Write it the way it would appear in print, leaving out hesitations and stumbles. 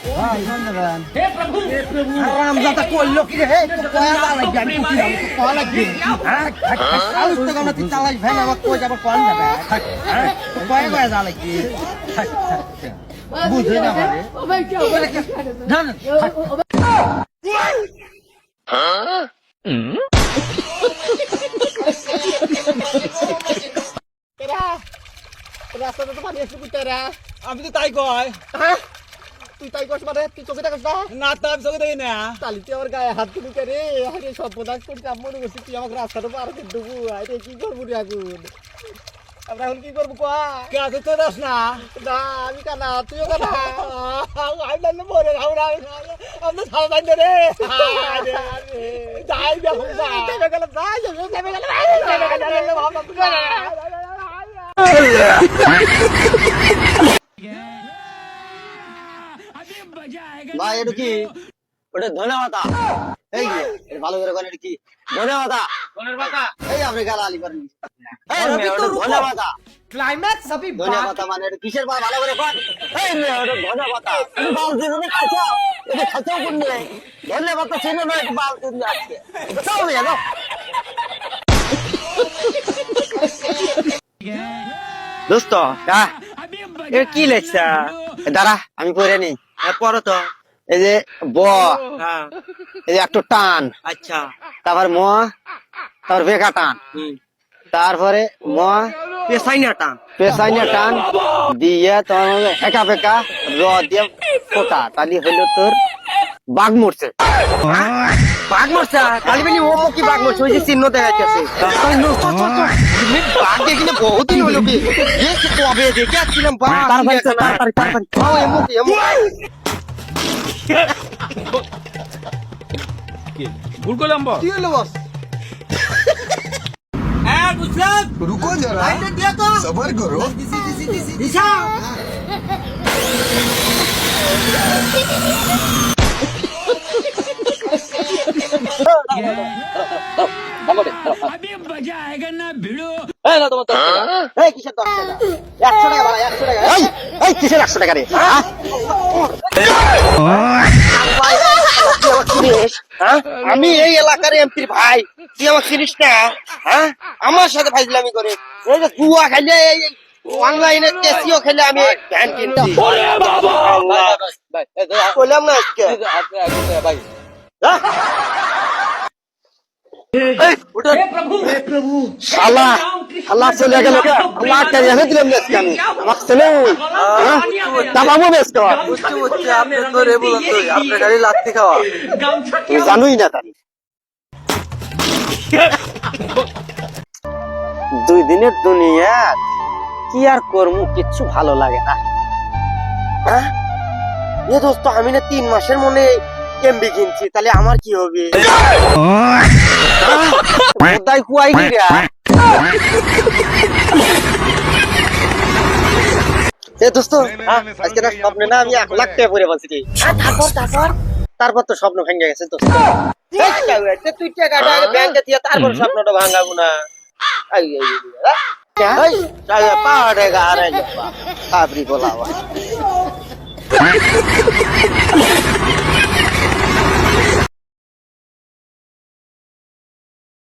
हे प्रभु रामजाता कोल्लो की रे तो कोया लाग गया कुटी हम को लाग गया हां उस तो गना तीन लाख भैन अब को जब कौन जाबे तो कोया कोया जा लाग गया बुझे ना मारे ओ भाई क्या ना हां तेरा রাস্তা তো পানি আসছে কুটারা আমি তো তাই কয় হ্যাঁ তুই তাই কস মানে তুই চোখে দেখাস না না তো আমি চোখে দেখি না তালি তুই আমার গায়ে হাত তুলি করে আরে সব প্রদান করছি আমি মনে করছি তুই আমাকে রাস্তাটা পার করে দেবো আরে কি করবো রে এখন আমরা এখন কি করবো কয়া কে আছে তো দাস না না আমি কানা তুইও কানা আমি বললাম মরে আমরা আমরা ছাড়া যাই না রে যাই দেখো যাই গেল যাই ভাই এটা কি ওটা ধনে পাতা এই যে এটা ভালো করে কোন এটা কি ধনে পাতা কোনের পাতা এই আপনি গালা আলি করেন এই अभी মেয়ে तो ওটা ধনে रुको পাতা क्लाइमैक्स अभी ধনে পাতা মানে এটা কিসের পাতা ভালো করে কোন এই মেয়ে ওটা ধনে পাতা তুমি বাল দিয়ে তুমি খাচ্ছো এটা খাচ্ছো কোন নেই ধনে পাতা চিনো না এটা বাল দিয়ে আজকে চল মেয়ে যাও দোস্ত এর কি লেখছা দাঁড়া আমি পড়ে নি পড়ো তো এই যে ব এই যে একটু টান আচ্ছা তারপর ম তারপর বেকা টান তারপরে ম পেছাইনা টান পেশাইনা টান দিয়ে তোমার একা বেকা র দিয়ে ফোটা তালি হইলো তোর বাঘ মরছে বাঘ মরছে কালি বেলি ও কি বাঘ মরছে ওই যে চিহ্ন দেখা যাচ্ছে বাঘ দেখিনি বহুত দিন হলো কি এই কি কবে দেখে আসছিলাম বাঘ তারপরে ও এমন এমন ভুল করলাম বস কি হলো বস रुको जरा सबर करो এই কিসের 10 টাকা 100 টাকা ভাড়া 100 টাকা এই কিসের 100 টাকা রে আমি এই এলাকার এমপির ভাই তুই আমার চিনিস না হ্যাঁ আমার সাথে ফাইজলামি করে এই যে জুয়া খেলে অনলাইনে ক্যাসিও খেলে আমি ভ্যান কিনছি বললাম না আজকে শালা শালা চলে গেল আল্লাহ কে দিলাম আজকে আমি আমার ছেলে দাবাবো বেশ খাওয়া আপনি ধরে বলুন তো আপনার গাড়ি লাত্তি খাওয়া তুই জানুই না তারি 2 দিনের দুনিয়া কি আর করমু কিচ্ছু ভালো লাগে না এ দোস্ত আমি না 3 মাসের মনে এমবি কিনছি তাহলে আমার কি হবে দাই কুয়াই গিরা এ দোস্ত আজকে না স্বপ্নে না আমি 1 লাখ টাকা পরে বলছি তারপর তো স্বপ্ন ভেঙে গেছে দোস্ত তুই টাকাটা আগে ব্যাংকে দিয়ে তারপর স্বপ্নটা ভাঙাবো না পাহাড়ে গা আরে আপনি বলাওয়া